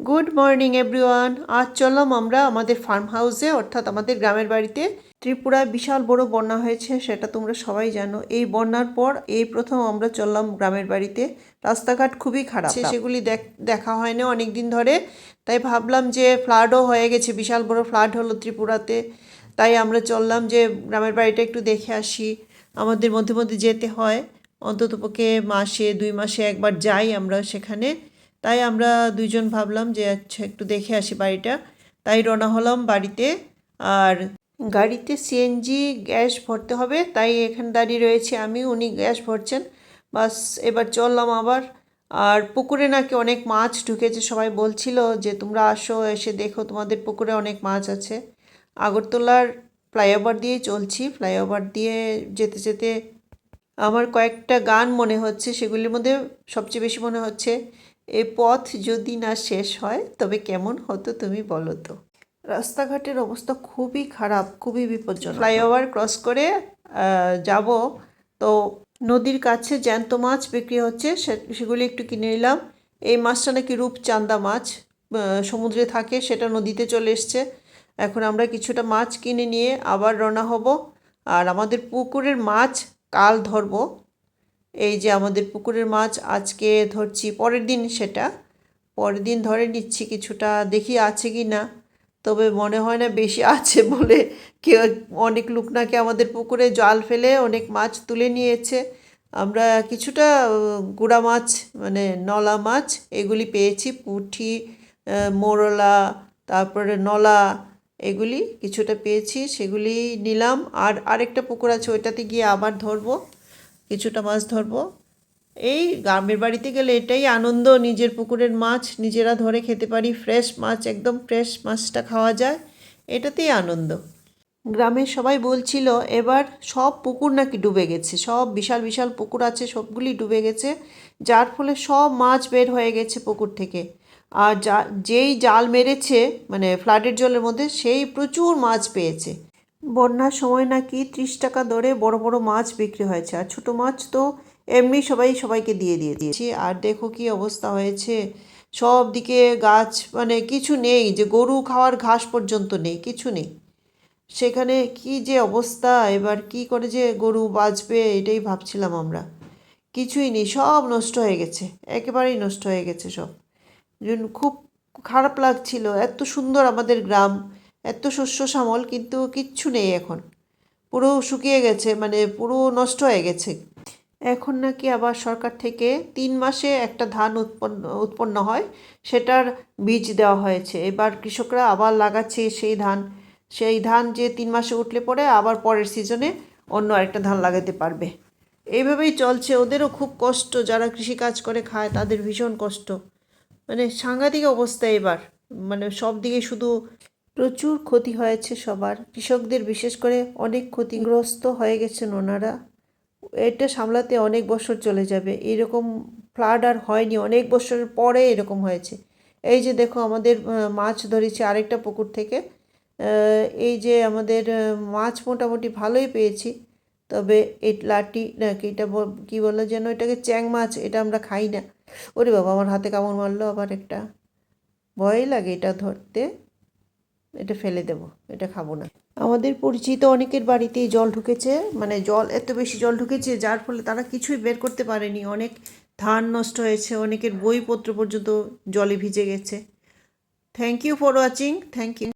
Good morning everyone. আজ চললাম আমরা আমাদের ফার্ম হাউসে, অর্থাৎ আমাদের গ্রামের বাড়িতে। ত্রিপুরায় বিশাল বড় বন্যা হয়েছে, সেটা তোমরা সবাই জানো। এই বন্যার পর এই প্রথম আমরা চললাম গ্রামের বাড়িতে। রাস্তাঘাট খুবই খারাপ, সেগুলি দেখা হয়নি অনেক দিন ধরে। তাই ভাবলাম যে ফ্লাডও হয়ে গেছে, বিশাল বড় ফ্লাড হলো ত্রিপুরাতে। তাই আমরা চললাম যে গ্রামের বাড়িটা একটু দেখে আসি। আমাদের মধ্যে মধ্যে যেতে হয়, অন্ততপক্ষে মাসে 2 মাসে একবার যাই আমরা সেখানে। তাই আমরা দুইজন ভাবলাম যে আচ্ছা একটু দেখে আসি বাড়িটা। তাই রওনা হলাম বাড়িতে। আর গাড়িতে সিএনজি গ্যাস ভরতে হবে, তাই এখানে দাঁড়িয়ে রয়েছে আমি, উনি গ্যাস ভরছেন। বাস এবার চললাম আবার। আর পুকুরে নাকি অনেক মাছ ঢুকেছে, সবাই বলছিল যে তোমরা আসো, এসে দেখো, তোমাদের পুকুরে অনেক মাছ আছে। আগরতলার ফ্লাইওভার দিয়ে চলছি। ফ্লাইওভার দিয়ে যেতে যেতে আমার কয়েকটা গান মনে হচ্ছে, সেগুলির মধ্যে সবচেয়ে বেশি মনে হচ্ছে, এ পথ যদি না শেষ হয় তবে কেমন হতো তুমি বলো তো। রাস্তাঘাটের অবস্থা খুবই খারাপ, খুবই বিপজ্জনক। ফ্লাইওভার ক্রস করে যাব তো নদীর কাছে জ্যান্ত মাছ বিক্রি হচ্ছে, সেগুলি একটু কিনে নিলাম। এই মাছটা নাকি রূপচাঁদা মাছ, সমুদ্রে থাকে, সেটা নদীতে চলে এসছে। এখন আমরা কিছুটা মাছ কিনে নিয়ে আবার রওনা হব। আর আমাদের পুকুরের মাছ কাল ধরবো। এই যে আমাদের পুকুরের মাছ আজকে ধরছি, পরের দিন সেটা পরের দিন ধরে নিচ্ছি কিছুটা, দেখি আছে কি না। তবে মনে হয় না বেশি আছে বলে। কেউ অনেক লোক নাকি আমাদের পুকুরে জাল ফেলে অনেক মাছ তুলে নিয়েছে। আমরা কিছুটা গুড়া মাছ, মানে নলা মাছ, এগুলি পেয়েছি। পুঁটি, মোরলা, তারপরে নলা, এগুলি কিছুটা পেয়েছি, সেগুলি নিলাম। আর আরেকটা পুকুর আছে, ওইটাতে গিয়ে আবার ধরবো, কিছুটা মাছ ধরবো। এই গ্রামের বাড়িতে গেলে এটাই আনন্দ, নিজের পুকুরের মাছ নিজেরা ধরে খেতে পারি, ফ্রেশ মাছ, একদম ফ্রেশ মাছটা খাওয়া যায়, এটাতেই আনন্দ। গ্রামের সবাই বলছিল এবার সব পুকুর নাকি ডুবে গেছে, সব বিশাল বিশাল পুকুর আছে সবগুলি ডুবে গেছে, যার ফলে সব মাছ বের হয়ে গেছে পুকুর থেকে। আর যেই জাল মেরেছে, মানে ফ্লাডের জলের মধ্যে, সেই প্রচুর মাছ পেয়েছে। বন্যার সময় নাকি 30 টাকা দরে বড় বড় মাছ বিক্রি হয়েছে, আর ছোটো মাছ তো এমনি সবাইকে দিয়ে দিয়েছি। আর দেখো কি অবস্থা হয়েছে, সব দিকে গাছ, মানে কিছু নেই, যে গরু খাওয়ার ঘাস পর্যন্ত নেই, কিছু নেই সেখানে। কি যে অবস্থা, এবার কি করে যে গরু বাঁচবে এটাই ভাবছিলাম আমরা। কিছুই নেই, সব নষ্ট হয়ে গেছে, একেবারেই নষ্ট হয়ে গেছে সব। খুব খারাপ লাগছিল, এত সুন্দর আমাদের গ্রাম, এত শস্য শ্যামল, কিন্তু কিচ্ছু নেই এখন, পুরো শুকিয়ে গেছে, মানে পুরো নষ্ট হয়ে গেছে। এখন নাকি আবার সরকার থেকে 3 মাসে একটা ধান উৎপন্ন হয়, সেটার বীজ দেওয়া হয়েছে। এবার কৃষকরা আবার লাগাচ্ছে সেই ধান যে 3 মাসে উঠলে পরে আবার পরের সিজনে অন্য আরেকটা ধান লাগাতে পারবে। এইভাবেই চলছে, ওদেরও খুব কষ্ট, যারা কৃষিকাজ করে খায় তাদের ভীষণ কষ্ট, মানে সাংঘাতিক অবস্থা এবার। মানে সব দিকে শুধু প্রচুর ক্ষতি হয়েছে সবার, কৃষকদের বিশেষ করে অনেক ক্ষতিগ্রস্ত হয়ে গেছেন ওনারা। এটা সামলাতে অনেক বছর চলে যাবে, এরকম ফ্লাড আর হয়নি, অনেক বছরের পরে এরকম হয়েছে। এই যে দেখো আমাদের মাছ ধরেছি আরেকটা পুকুর থেকে। এই যে আমাদের মাছ মোটামুটি ভালোই পেয়েছি, তবে এই লাটি নাকি এটা কী বলে যেন, এটাকে চ্যাং মাছ, এটা আমরা খাই না। ওরে বাবা, আমার হাতে কামড় মারলো আবার একটা, ভয়ই লাগে এটা ধরতে, এটা ফেলে দেব, এটা খাবো না। আমাদের পরিচিত অনেকের বাড়িতেই জল ঢুকেছে, মানে এত বেশি জল ঢুকেছে যার ফলে তারা কিছুই বের করতে পারেনি, অনেক ধান নষ্ট হয়েছে, অনেকের বইপত্র পর্যন্ত জলে ভিজে গেছে। Thank you for watching, thank you.